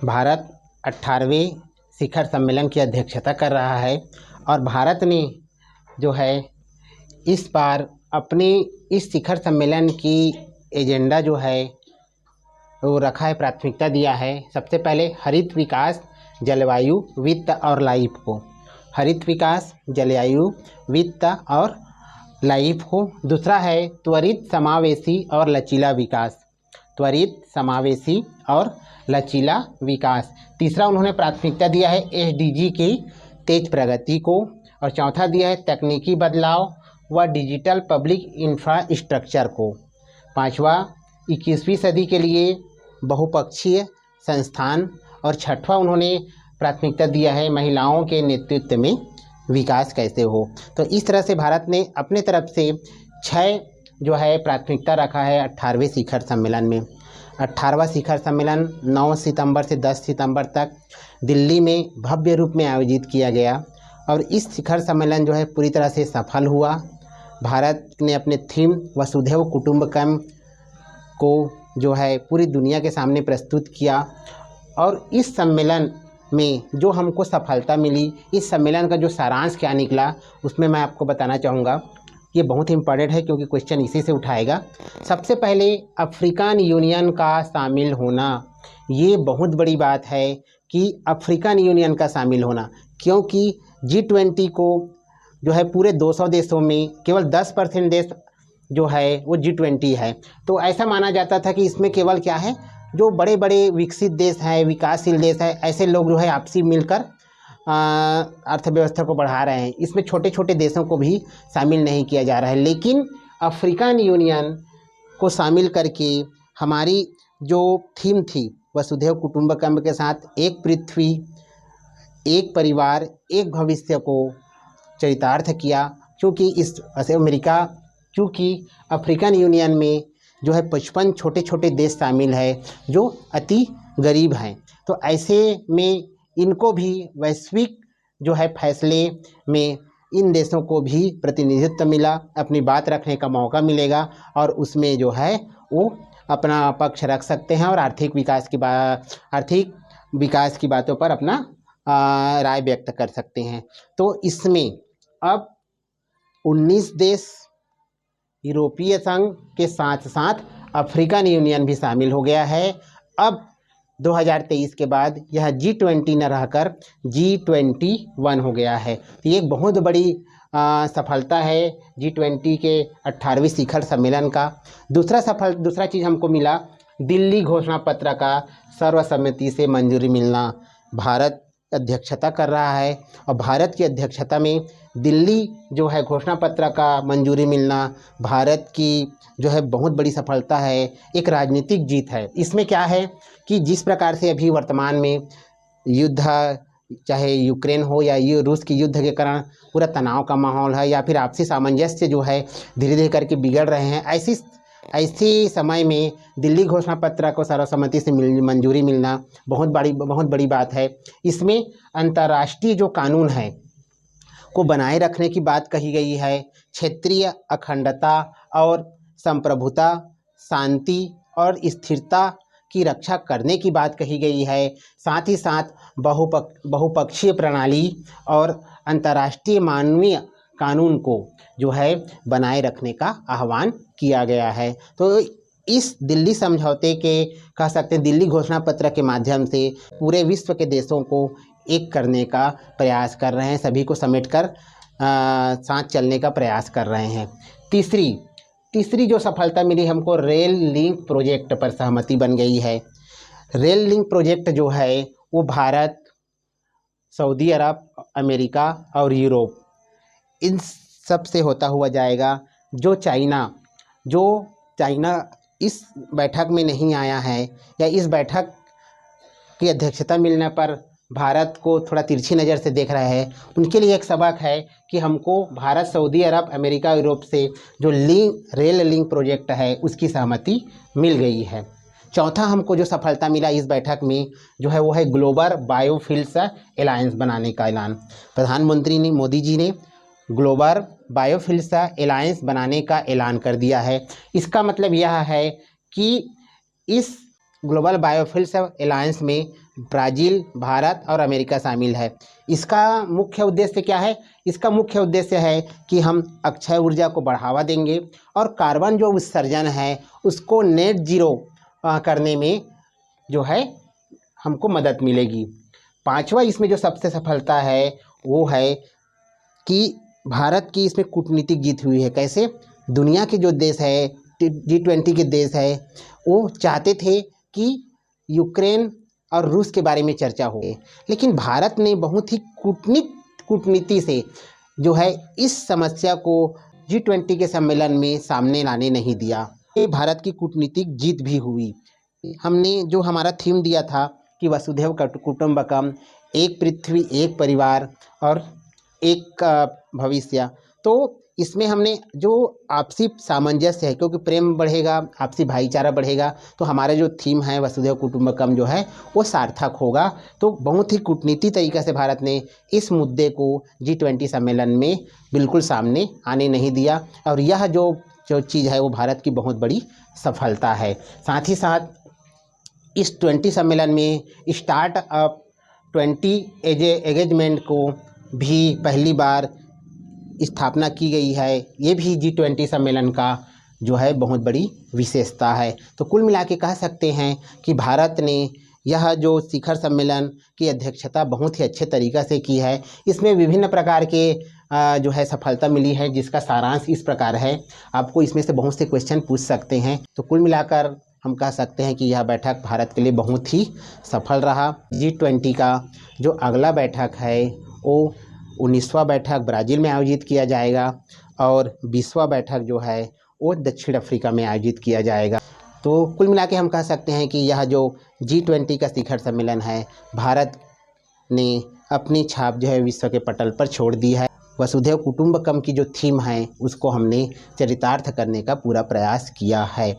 भारत 18वें शिखर सम्मेलन की अध्यक्षता कर रहा है और भारत ने जो है इस बार अपने इस शिखर सम्मेलन की एजेंडा जो है वो रखा है, प्राथमिकता दिया है। सबसे पहले हरित विकास, जलवायु, वित्त और लाइफ को। हरित विकास, जलवायु, वित्त और लाइफ को। दूसरा है त्वरित, समावेशी और लचीला विकास। त्वरित, समावेशी और लचीला विकास। तीसरा उन्होंने प्राथमिकता दिया है एसडीजी की तेज प्रगति को। और चौथा दिया है तकनीकी बदलाव व डिजिटल पब्लिक इंफ्रास्ट्रक्चर को। पांचवा 21वीं सदी के लिए बहुपक्षीय संस्थान। और छठवां उन्होंने प्राथमिकता दिया है महिलाओं के नेतृत्व में विकास कैसे हो। तो इस तरह से भारत ने अपने तरफ से 6 जो है प्राथमिकता रखा है 18वें शिखर सम्मेलन में। 18वां शिखर सम्मेलन 9 सितंबर से 10 सितंबर तक दिल्ली में भव्य रूप में आयोजित किया गया और इस शिखर सम्मेलन जो है पूरी तरह से सफल हुआ। भारत ने अपने थीम वसुधैव कुटुंबकम को जो है पूरी दुनिया के सामने प्रस्तुत किया। और इस सम्मेलन में जो हमको सफलता मिली, इस सम्मेलन का जो सारांश क्या निकला, उसमें मैं आपको बताना चाहूँगा। ये बहुत इम्पॉर्टेंट है क्योंकि क्वेश्चन इसी से उठाएगा। सबसे पहले अफ्रीकन यूनियन का शामिल होना, ये बहुत बड़ी बात है कि अफ्रीकन यूनियन का शामिल होना, क्योंकि G20 को जो है पूरे 200 देशों में केवल 10% देश जो है वो G20 है। तो ऐसा माना जाता था कि इसमें केवल क्या है, जो बड़े बड़े विकसित देश हैं, विकासशील देश है, ऐसे लोग जो है आपसी मिलकर अर्थव्यवस्था को बढ़ा रहे हैं। इसमें छोटे छोटे देशों को भी शामिल नहीं किया जा रहा है। लेकिन अफ्रीकन यूनियन को शामिल करके हमारी जो थीम थी वसुधैव कुटुंबकम के साथ एक पृथ्वी, एक परिवार, एक भविष्य को चरितार्थ किया। क्योंकि अफ्रीकन यूनियन में जो है 55 छोटे छोटे देश शामिल है जो अति गरीब हैं। तो ऐसे में इनको भी वैश्विक जो है फैसले में इन देशों को भी प्रतिनिधित्व मिला, अपनी बात रखने का मौका मिलेगा और उसमें जो है वो अपना पक्ष रख सकते हैं और आर्थिक विकास की बातों पर अपना राय व्यक्त कर सकते हैं। तो इसमें अब 19 देश यूरोपीय संघ के साथ साथ अफ्रीकन यूनियन भी शामिल हो गया है। अब 2023 के बाद यह G20 न रहकर G21 हो गया है। तो ये एक बहुत बड़ी सफलता है G20 के 18वें शिखर सम्मेलन का। दूसरा चीज़ हमको मिला, दिल्ली घोषणा पत्र का सर्वसम्मति से मंजूरी मिलना। भारत अध्यक्षता कर रहा है और भारत की अध्यक्षता में दिल्ली जो है घोषणा पत्र का मंजूरी मिलना भारत की जो है बहुत बड़ी सफलता है, एक राजनीतिक जीत है। इसमें क्या है कि जिस प्रकार से अभी वर्तमान में युद्ध, चाहे यूक्रेन हो या ये रूस की युद्ध के कारण पूरा तनाव का माहौल है या फिर आपसी सामंजस्य जो है धीरे धीरे करके बिगड़ रहे हैं, ऐसी समय में दिल्ली घोषणा पत्र को सर्वसम्मति से मंजूरी मिलना बहुत बड़ी बात है। इसमें अंतर्राष्ट्रीय जो कानून है को बनाए रखने की बात कही गई है। क्षेत्रीय अखंडता और संप्रभुता, शांति और स्थिरता की रक्षा करने की बात कही गई है। साथ ही साथ बहुपक्षीय प्रणाली और अंतर्राष्ट्रीय मानवीय कानून को जो है बनाए रखने का आह्वान किया गया है। तो इस दिल्ली समझौते के कह सकते हैं दिल्ली घोषणा पत्र के माध्यम से पूरे विश्व के देशों को एक करने का प्रयास कर रहे हैं, सभी को समेटकर साथ चलने का प्रयास कर रहे हैं। तीसरी जो सफलता मिली हमको, रेल लिंक प्रोजेक्ट पर सहमति बन गई है। रेल लिंक प्रोजेक्ट जो है वो भारत, सऊदी अरब, अमेरिका और यूरोप इन सब से होता हुआ जाएगा। जो चाइना इस बैठक में नहीं आया है या इस बैठक की अध्यक्षता मिलने पर भारत को थोड़ा तिरछी नज़र से देख रहा है, उनके लिए एक सबक है कि हमको भारत, सऊदी अरब, अमेरिका, यूरोप से जो रेल लिंक प्रोजेक्ट है उसकी सहमति मिल गई है। चौथा हमको जो सफलता मिला इस बैठक में जो है वो है ग्लोबल बायोफ्यूल्स अलायंस बनाने का ऐलान। प्रधानमंत्री मोदी जी ने ग्लोबल बायोफ्यूल्स अलायंस बनाने का ऐलान कर दिया है। इसका मतलब यह है कि इस ग्लोबल बायोफ्यूल्स अलायंस में ब्राज़ील, भारत और अमेरिका शामिल है। इसका मुख्य उद्देश्य क्या है? इसका मुख्य उद्देश्य है कि हम अक्षय ऊर्जा को बढ़ावा देंगे और कार्बन जो उत्सर्जन है उसको नेट ज़ीरो करने में जो है हमको मदद मिलेगी। पांचवा इसमें जो सबसे सफलता है वो है कि भारत की इसमें कूटनीतिक जीत हुई है। कैसे? दुनिया के जो देश है G20 के देश है वो चाहते थे कि यूक्रेन और रूस के बारे में चर्चा हो, लेकिन भारत ने बहुत ही कूटनीति से जो है इस समस्या को G20 के सम्मेलन में सामने लाने नहीं दिया। ये भारत की कूटनीतिक जीत भी हुई। हमने जो हमारा थीम दिया था कि वसुधैव कुटुंबकम, एक पृथ्वी एक परिवार और एक भविष्य, तो इसमें हमने जो आपसी सामंजस्य है, क्योंकि प्रेम बढ़ेगा, आपसी भाईचारा बढ़ेगा, तो हमारा जो थीम है वसुधैव कुटुंबकम जो है वो सार्थक होगा। तो बहुत ही कूटनीति तरीक़े से भारत ने इस मुद्दे को G20 सम्मेलन में बिल्कुल सामने आने नहीं दिया और यह जो चीज़ है वो भारत की बहुत बड़ी सफलता है। साथ ही साथ इस 20 सम्मेलन में स्टार्टअप 20 एंगेजमेंट को भी पहली बार स्थापना की गई है। ये भी G20 सम्मेलन का जो है बहुत बड़ी विशेषता है। तो कुल मिला के कह सकते हैं कि भारत ने यह जो शिखर सम्मेलन की अध्यक्षता बहुत ही अच्छे तरीक़े से की है। इसमें विभिन्न प्रकार के जो है सफलता मिली है, जिसका सारांश इस प्रकार है। आपको इसमें से बहुत से क्वेश्चन पूछ सकते हैं। तो कुल मिलाकर हम कह सकते हैं कि यह बैठक भारत के लिए बहुत ही सफल रहा। G20 का जो अगला बैठक है वो 19वां बैठक ब्राज़ील में आयोजित किया जाएगा और 20वां बैठक जो है वो दक्षिण अफ्रीका में आयोजित किया जाएगा। तो कुल मिला के हम कह सकते हैं कि यह जो G20 का शिखर सम्मेलन है, भारत ने अपनी छाप जो है विश्व के पटल पर छोड़ दी है। वसुधैव कुटुंबकम की जो थीम है उसको हमने चरितार्थ करने का पूरा प्रयास किया है।